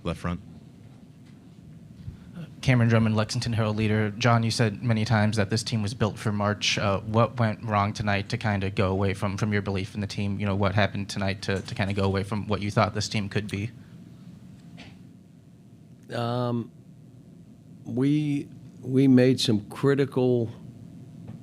left front. Cameron Drummond, Lexington Herald leader. John, you said many times that this team was built for March. What went wrong tonight to kind of go away from your belief in the team? You know, what happened tonight to kind of go away from what you thought this team could be? We made some critical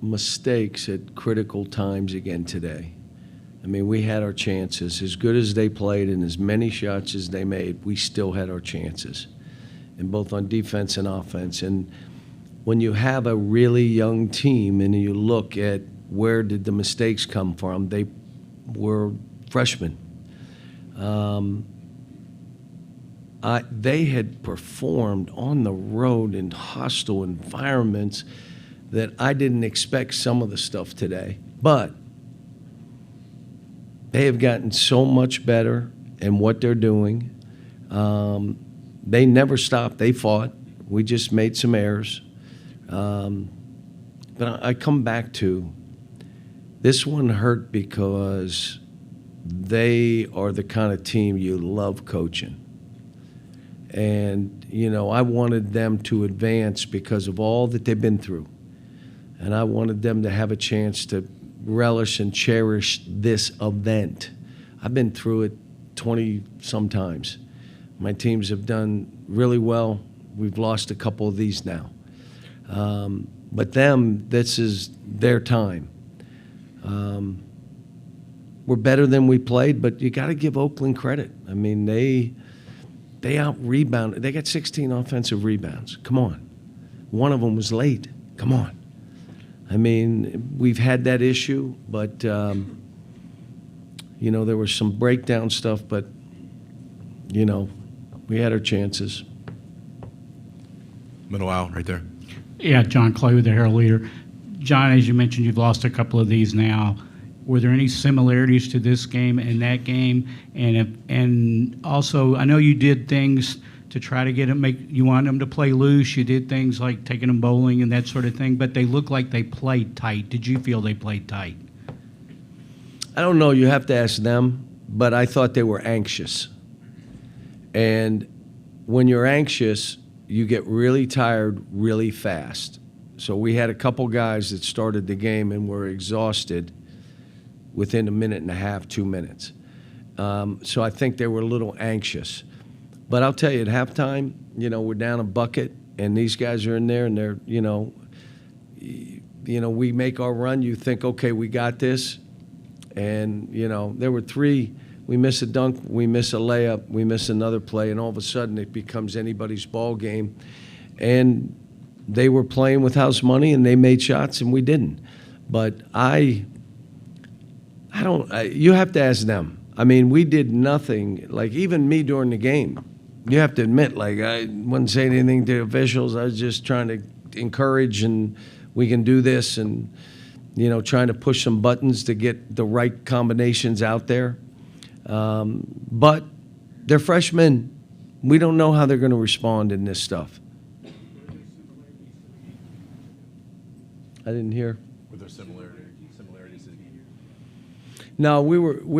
mistakes at critical times again today. I mean, we had our chances. As good as they played and as many shots as they made, we still had our chances, and both on defense and offense. And when you have a really young team and you look at where did the mistakes come from, they were freshmen. They had performed on the road in hostile environments that I didn't expect some of the stuff today. But they have gotten so much better in what they're doing. They never stopped. They fought. We just made some errors. But I come back to this one hurt because they are the kind of team you love coaching. And, you know, I wanted them to advance because of all that they've been through. And I wanted them to have a chance to relish and cherish this event. I've been through it 20-some times. My teams have done really well. We've lost a couple of these now. But them, this is their time. We're better than we played, but you got to give Oakland credit. I mean, they out-rebounded. They got 16 offensive rebounds. Come on. One of them was late. Come on. I mean, we've had that issue, but, you know, there was some breakdown stuff, but, you know, we had our chances. Middle aisle right there. Yeah, John Clay with the Herald Leader. John, as you mentioned, you've lost a couple of these now. Were there any similarities to this game and that game? And also, I know you did things to try to get them, you want them to play loose. You did things like taking them bowling and that sort of thing, but they look like they played tight. Did you feel they played tight? I don't know. You have to ask them, but I thought they were anxious. And when you're anxious, you get really tired really fast. So we had a couple guys that started the game and were exhausted within a minute and a half, 2 minutes. So I think they were a little anxious. But I'll tell you, at halftime, you know, we're down a bucket, and these guys are in there, and they're, you know, we make our run. You think, okay, we got this. And, you know, there were three. We miss a dunk, we miss a layup, we miss another play, and all of a sudden it becomes anybody's ball game. And they were playing with house money, and they made shots, and we didn't. But you have to ask them. I mean, we did nothing. Like, even me during the game, you have to admit, like, I wasn't saying anything to the officials. I was just trying to encourage, and we can do this, and, you know, trying to push some buttons to get the right combinations out there. But they're freshmen. We don't know how they're going to respond in this stuff. I didn't hear. Were there similarities? No, we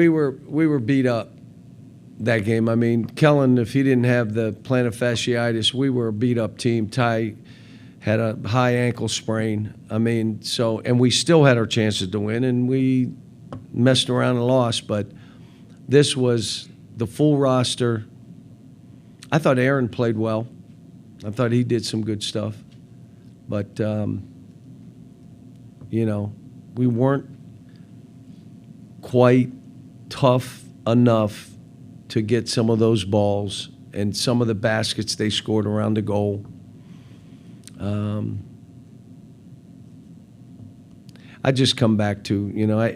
were beat up that game. I mean, Kellen, if he didn't have the plantar fasciitis, we were a beat up team. Ty had a high ankle sprain. I mean, so, and we still had our chances to win, and we messed around and lost. But this was the full roster. I thought Aaron played well. I thought he did some good stuff. But, you know, we weren't quite tough enough to get some of those balls and some of the baskets they scored around the goal. I just come back to, you know, I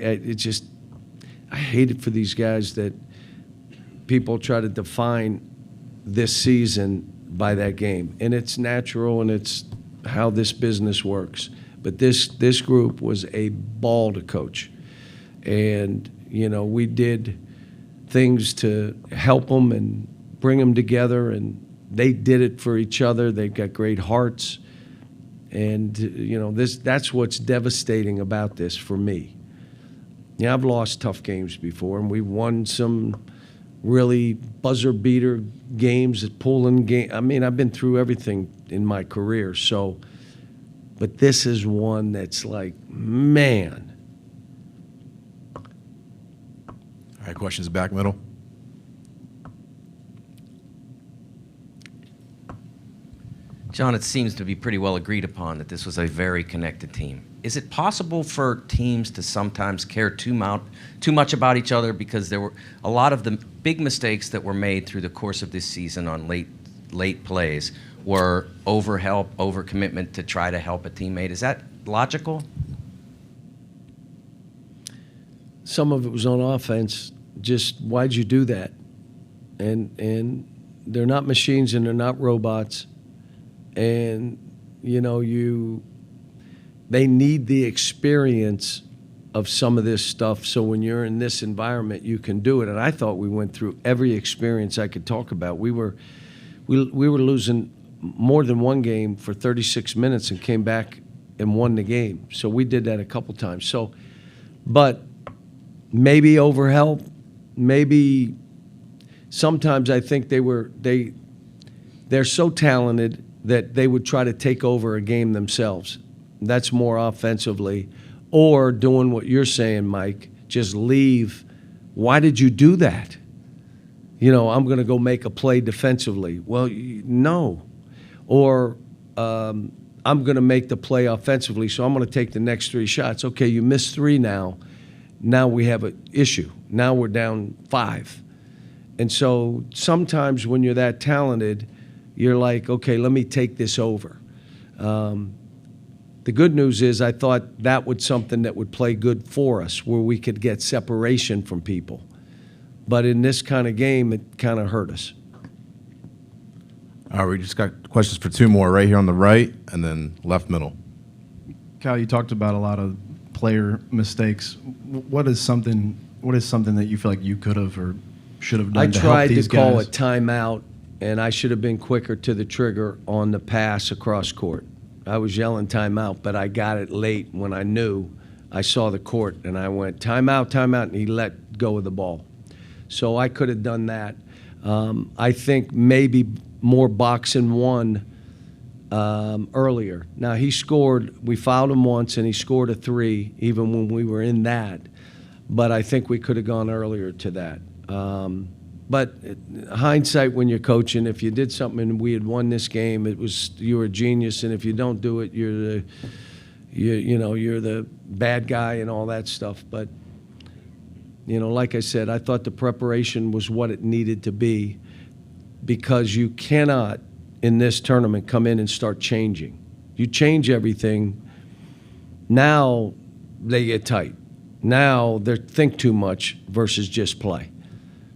hate it for these guys that people try to define this season by that game. And it's natural, and it's how this business works. But this group was a ball to coach. And, you know, we did things to help them and bring them together, and they did it for each other. They've got great hearts. And, you know, that's what's devastating about this for me. Yeah, I've lost tough games before, and we won some really buzzer beater games, pulling game. I mean, I've been through everything in my career. So, but this is one that's like, man. All right, questions back middle. John, it seems to be pretty well agreed upon that this was a very connected team. Is it possible for teams to sometimes care too much about each other, because there were a lot of the big mistakes that were made through the course of this season on late plays were overhelp, overcommitment to try to help a teammate? Is that logical? Some of it was on offense. Just why'd you do that? And they're not machines and they're not robots. And, you know, they need the experience of some of this stuff, so when you're in this environment, you can do it. And I thought we went through every experience I could talk about. We were losing more than one game for 36 minutes and came back and won the game. So we did that a couple times. So, but maybe overhelp, maybe sometimes I think they're so talented that they would try to take over a game themselves. That's more offensively. Or doing what you're saying, Mike, just leave. Why did you do that? You know, I'm going to go make a play defensively. Well, no. Or I'm going to make the play offensively, so I'm going to take the next 3 shots. Okay, you missed 3 now. Now we have an issue. Now we're down 5. And so sometimes when you're that talented, you're like, okay, let me take this over. The good news is I thought that was something that would play good for us, where we could get separation from people. But in this kind of game, it kind of hurt us. All right, we just got questions for 2 more right here on the right and then left middle. Cal, you talked about a lot of player mistakes. What is something that you feel like you could have or should have done I to help tried these to call guys? a timeout, and I should have been quicker to the trigger on the pass across court. I was yelling timeout, but I got it late when I knew. I saw the court, and I went, timeout, timeout, and he let go of the ball. So I could have done that. I think maybe more boxing one earlier. Now, he scored. We fouled him once, and he scored a 3, even when we were in that. But I think we could have gone earlier to that. But hindsight, when you're coaching, if you did something and we had won this game, you were a genius. And if you don't do it, you're the bad guy and all that stuff. But like I said, I thought the preparation was what it needed to be, because you cannot in this tournament come in and start changing. You change everything. Now they get tight. Now they think too much versus just play.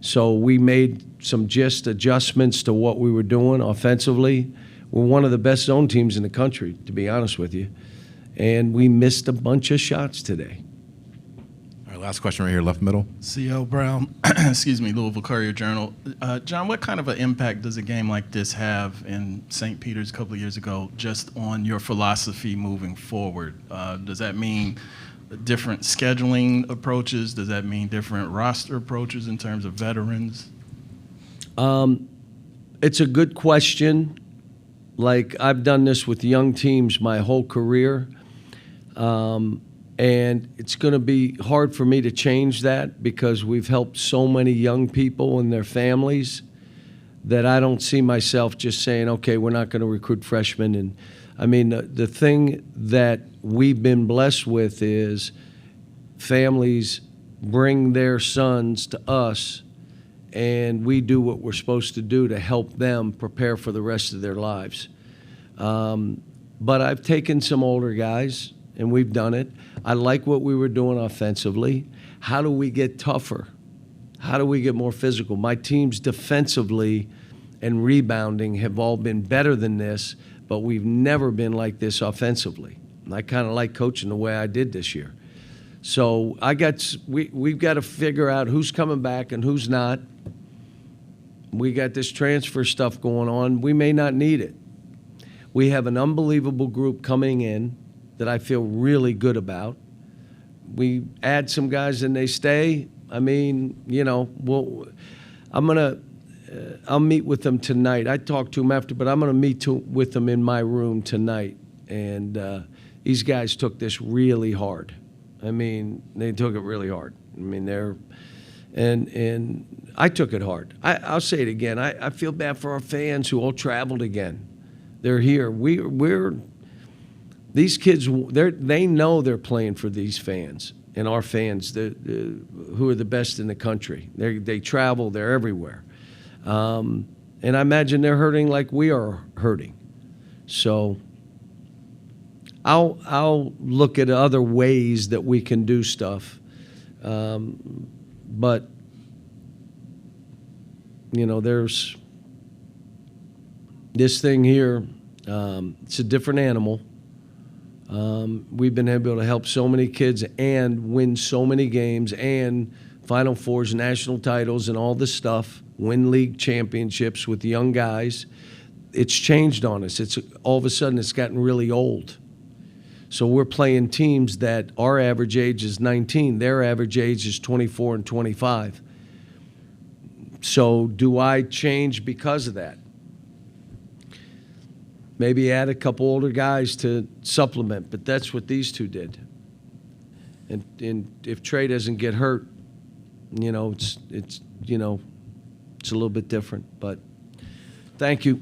So we made some just adjustments to what we were doing offensively. We're one of the best zone teams in the country, to be honest with you. And we missed a bunch of shots today. All right, last question right here, left middle. C.L. Brown, excuse me, Louisville Courier-Journal. John, what kind of an impact does a game like this have in St. Peter's a couple of years ago just on your philosophy moving forward? Does that mean different scheduling approaches? Does that mean different roster approaches in terms of veterans? It's a good question. Like, I've done this with young teams my whole career, and it's going to be hard for me to change that, because we've helped so many young people and their families that I don't see myself just saying, okay, we're not going to recruit freshmen. And I mean, the thing that we've been blessed with is families bring their sons to us, and we do what we're supposed to do to help them prepare for the rest of their lives. But I've taken some older guys, and we've done it. I like what we were doing offensively. How do we get tougher? How do we get more physical? My teams defensively and rebounding have all been better than this, but we've never been like this offensively. And I kind of like coaching the way I did this year. So we've got to figure out who's coming back and who's not. We got this transfer stuff going on. We may not need it. We have an unbelievable group coming in that I feel really good about. We add some guys and they stay. I mean, I'll meet with them tonight. I talked to them after, but I'm gonna meet with them in my room tonight. And these guys took this really hard. I mean, they took it really hard. I mean, and I took it hard. I'll say it again. I feel bad for our fans who all traveled again. They're here. These kids, they know they're playing for these fans and our fans, who are the best in the country. They travel. They're everywhere. And I imagine they're hurting like we are hurting. So I'll look at other ways that we can do stuff. But, you know, there's this thing here. It's a different animal. We've been able to help so many kids and win so many games and Final Fours, national titles, and all this stuff, win league championships with young guys. It's changed on us. All of a sudden it's gotten really old. So we're playing teams that our average age is 19. Their average age is 24 and 25. So do I change because of that? Maybe add a couple older guys to supplement, but that's what these two did. And if Trey doesn't get hurt, you know, it's a little bit different. But thank you.